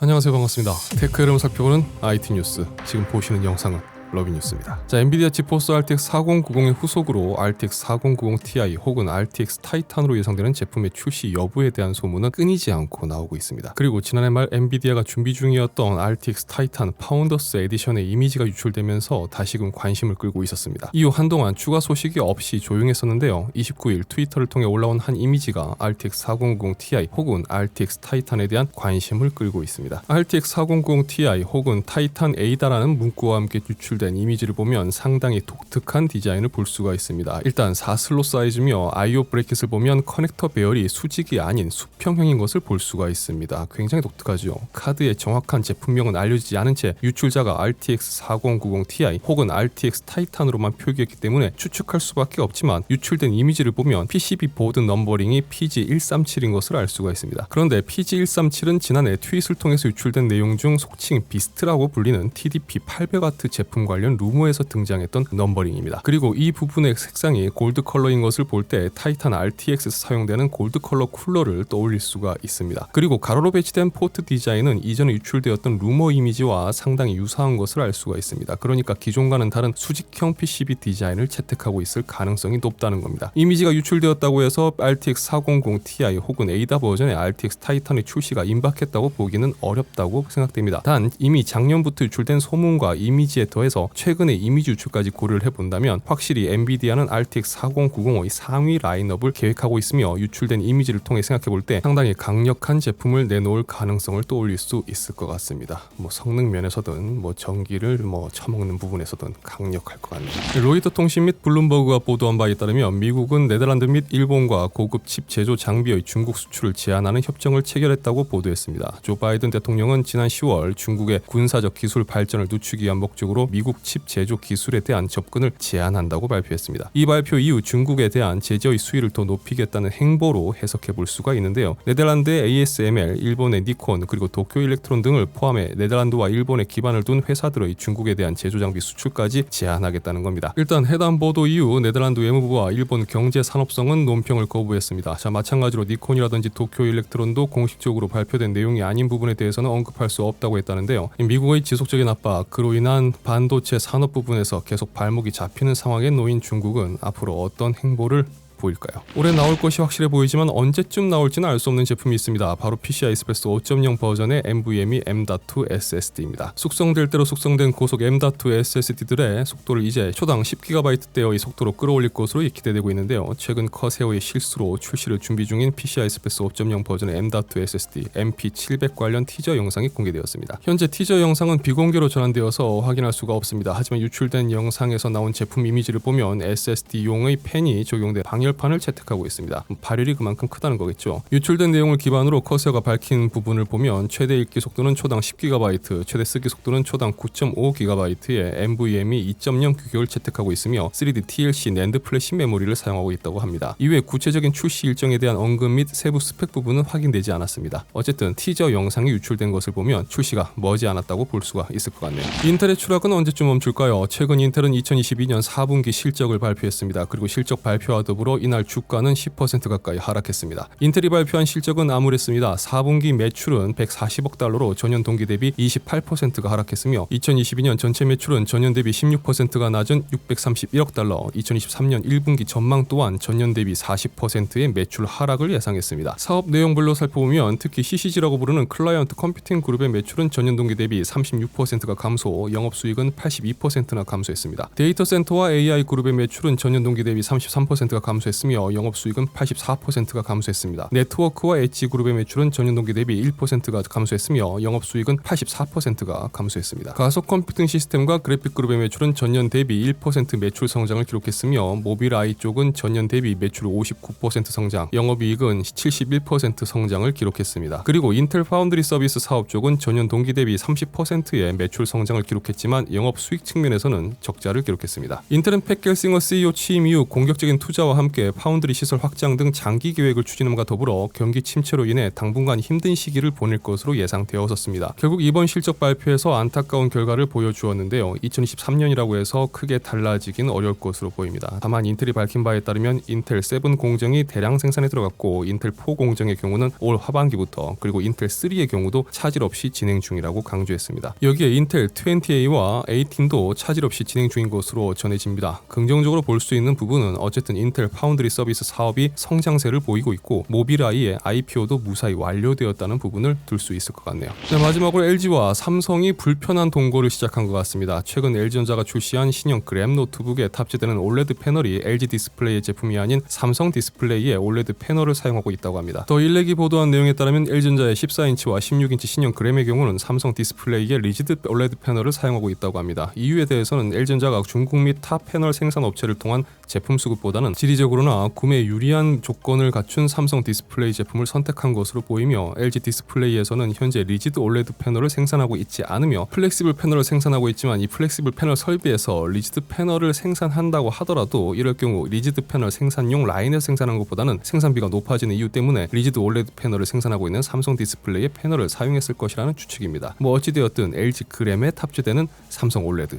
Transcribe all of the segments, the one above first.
안녕하세요, 반갑습니다. 테크 흐름을 살펴보는 IT 뉴스. 지금 보시는 영상은 러비뉴스입니다. 자, 엔비디아 지포스 RTX 4090의 후속으로 RTX 4090 Ti 혹은 RTX 타이탄으로 예상되는 제품의 출시 여부에 대한 소문은 끊이지 않고 나오고 있습니다. 그리고 지난해 말 엔비디아가 준비 중이었던 RTX 타이탄 파운더스 에디션의 이미지가 유출되면서 다시금 관심을 끌고 있었습니다. 이후 한동안 추가 소식이 없이 조용했었는데요. 29일 트위터를 통해 올라온 한 이미지가 RTX 4090 Ti 혹은 RTX 타이탄에 대한 관심을 끌고 있습니다. RTX 4090 Ti 혹은 타이탄 A다라는 문구와 함께 유출된 이미지를 보면 상당히 독특한 디자인을 볼 수가 있습니다. 일단 4슬롯 사이즈며 I/O 브래킷을 보면 커넥터 배열이 수직이 아닌 수평형인 것을 볼 수가 있습니다. 굉장히 독특하죠. 카드의 정확한 제품명은 알려지지 않은 채 유출자가 RTX 4090 Ti 혹은 RTX 타이탄으로만 표기했기 때문에 추측할 수밖에 없지만 유출된 이미지를 보면 PCB 보드 넘버링이 PG137인 것을 알 수가 있습니다. 그런데 PG137은 지난해 트윗을 통해서 유출된 내용 중 속칭 비스트라고 불리는 TDP-800W 제품 관련 루머에서 등장했던 넘버링입니다. 그리고 이 부분의 색상이 골드 컬러인 것을 볼 때 타이탄 RTX에서 사용되는 골드 컬러 쿨러를 떠올릴 수가 있습니다. 그리고 가로로 배치된 포트 디자인은 이전에 유출되었던 루머 이미지와 상당히 유사한 것을 알 수가 있습니다. 그러니까 기존과는 다른 수직형 PCB 디자인을 채택하고 있을 가능성이 높다는 겁니다. 이미지가 유출되었다고 해서 RTX 4090 Ti 혹은 Ada 버전의 RTX 타이탄의 출시가 임박했다고 보기는 어렵다고 생각됩니다. 단 이미 작년부터 유출된 소문과 이미지에 더해서 최근의 이미지 유출까지 고려를 해본다면 확실히 엔비디아는 RTX 4090의 상위 라인업을 계획하고 있으며 유출된 이미지를 통해 생각해볼 때 상당히 강력한 제품을 내놓을 가능성을 떠올릴 수 있을 것 같습니다. 성능 면에서든 전기를 처먹는 부분에서든 강력할 것 같네요. 로이터 통신 및 블룸버그가 보도한 바에 따르면 미국은 네덜란드 및 일본과 고급 칩 제조 장비의 중국 수출을 제한하는 협정을 체결했다고 보도했습니다. 조 바이든 대통령은 지난 10월 중국의 군사적 기술 발전을 늦추기 위한 목적으로 미국 칩 제조 기술에 대한 접근을 제한한다고 발표했습니다. 이 발표 이후 중국에 대한 제재의 수위를 더 높이겠다는 행보로 해석해 볼 수가 있는데요. 네덜란드의 ASML, 일본의 니콘, 그리고 도쿄 일렉트론 등을 포함해 네덜란드와 일본에 기반을 둔 회사들의 중국에 대한 제조 장비 수출까지 제한하겠다는 겁니다. 일단 해당 보도 이후 네덜란드 외무부와 일본 경제산업성은 논평을 거부했습니다. 마찬가지로 니콘이라든지 도쿄 일렉트론도 공식적으로 발표된 내용이 아닌 부분에 대해서는 언급할 수 없다고 했다는데요. 미국의 지속적인 압박, 그로 인한 반도체 산업 부분에서 계속 발목이 잡히는 상황에 놓인 중국은 앞으로 어떤 행보를 보일까요? 올해 나올 것이 확실해 보이지만 언제쯤 나올지는 알 수 없는 제품이 있습니다. 바로 PCI Express 5.0 버전의 NVMe M.2 SSD입니다. 숙성될 대로 숙성된 고속 M.2 SSD들의 속도를 이제 초당 10GB대의 속도로 끌어올릴 것으로 기대되고 있는데요. 최근 커세어의 실수로 출시를 준비 중인 PCI Express 5.0 버전의 M.2 SSD MP700 관련 티저 영상이 공개되었습니다. 현재 티저 영상은 비공개로 전환되어서 확인할 수가 없습니다. 하지만 유출된 영상에서 나온 제품 이미지를 보면 SSD용의 팬이 적용된 방열판을 채택하고 있습니다. 발열이 그만큼 크다는 거겠죠. 유출된 내용을 기반으로 커세어가 밝힌 부분을 보면 최대 읽기 속도는 초당 10GB, 최대 쓰기 속도는 초당 9.5GB의 NVMe 2.0 규격을 채택하고 있으며 3D TLC 낸드 플래시 메모리를 사용하고 있다고 합니다. 이외 구체적인 출시 일정에 대한 언급 및 세부 스펙 부분은 확인되지 않았습니다. 어쨌든 티저 영상이 유출된 것을 보면 출시가 머지않았다고 볼 수가 있을 것 같네요. 인텔의 추락은 언제쯤 멈출까요? 최근 인텔은 2022년 4분기 실적을 발표했습니다. 그리고 실적 발표와 더불어 이날 주가는 10% 가까이 하락했습니다. 인텔이 발표한 실적은 암울했습니다. 4분기 매출은 140억 달러로 전년 동기 대비 28%가 하락했으며 2022년 전체 매출은 전년 대비 16%가 낮은 631억 달러, 2023년 1분기 전망 또한 전년 대비 40%의 매출 하락을 예상했습니다. 사업 내용별로 살펴보면 특히 CCG라고 부르는 클라이언트 컴퓨팅 그룹의 매출은 전년 동기 대비 36%가 감소, 영업수익은 82%나 감소했습니다. 데이터 센터와 AI 그룹의 매출은 전년 동기 대비 33%가 감소했으며 영업수익은 84%가 감소했습니다. 네트워크와 엣지 그룹의 매출은 전년 동기 대비 1%가 감소했으며 영업수익은 84%가 감소했습니다. 가속 컴퓨팅 시스템과 그래픽 그룹의 매출은 전년 대비 1% 매출 성장을 기록했으며 모빌아이 쪽은 전년 대비 매출 59% 성장, 영업이익은 71% 성장을 기록했습니다. 그리고 인텔 파운드리 서비스 사업 쪽은 전년 동기 대비 30%의 매출 성장을 기록했지만 영업수익 측면에서는 적자를 기록했습니다. 인텔은 팻 겔싱어 CEO 취임 이후 공격적인 투자와 함께 중국의 파운드리 시설 확장 등 장기 계획을 추진함과 더불어 경기 침체로 인해 당분간 힘든 시기를 보낼 것으로 예상되었었습니다. 결국 이번 실적 발표에서 안타까운 결과를 보여주었는데요. 2023년이라고 해서 크게 달라지긴 어려울 것으로 보입니다. 다만 인텔이 밝힌 바에 따르면 인텔 7 공정이 대량 생산에 들어갔고 인텔 4 공정의 경우는 올 하반기부터, 그리고 인텔 3의 경우도 차질 없이 진행 중이라고 강조했습니다. 여기에 인텔 20A와 18도 차질 없이 진행 중인 것으로 전해집니다. 긍정적으로 볼 수 있는 부분은 어쨌든 인텔 파운드리 서비스 사업이 성장세를 보이고 있고 모빌아이의 IPO도 무사히 완료되었다는 부분을 둘 수 있을 것 같네요. 자, 마지막으로 LG와 삼성이 불편한 동거를 시작한 것 같습니다. 최근 LG전자가 출시한 신형 그램 노트북에 탑재되는 OLED 패널이 LG 디스플레이의 제품이 아닌 삼성 디스플레이의 OLED 패널을 사용하고 있다고 합니다. 더 일렉이 보도한 내용에 따르면 LG전자의 14인치와 16인치 신형 그램의 경우는 삼성 디스플레이의 리지드 OLED 패널을 사용하고 있다고 합니다. 이유에 대해서는 LG전자가 중국 및 타 패널 생산 업체를 통한 제품 수급보다는 지리적으로나 구매에 유리한 조건을 갖춘 삼성 디스플레이 제품을 선택한 것으로 보이며, LG 디스플레이에서는 현재 리지드 OLED 패널을 생산하고 있지 않으며 플렉시블 패널을 생산하고 있지만 이 플렉시블 패널 설비에서 리지드 패널을 생산한다고 하더라도 이럴 경우 리지드 패널 생산용 라인에서 생산한 것보다는 생산비가 높아지는 이유 때문에 리지드 OLED 패널을 생산하고 있는 삼성 디스플레이의 패널을 사용했을 것이라는 추측입니다. 뭐 어찌되었든 LG 그램에 탑재되는 삼성 OLED,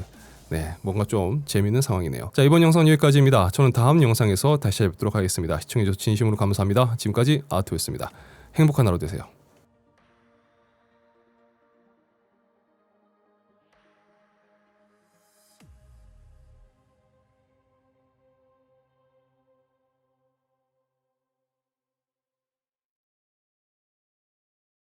네, 뭔가 좀 재밌는 상황이네요. 자, 이번 영상은 여기까지입니다. 저는 다음 영상에서 다시 뵙도록 하겠습니다. 시청해주셔서 진심으로 감사합니다. 지금까지 아토였습니다. 행복한 하루 되세요.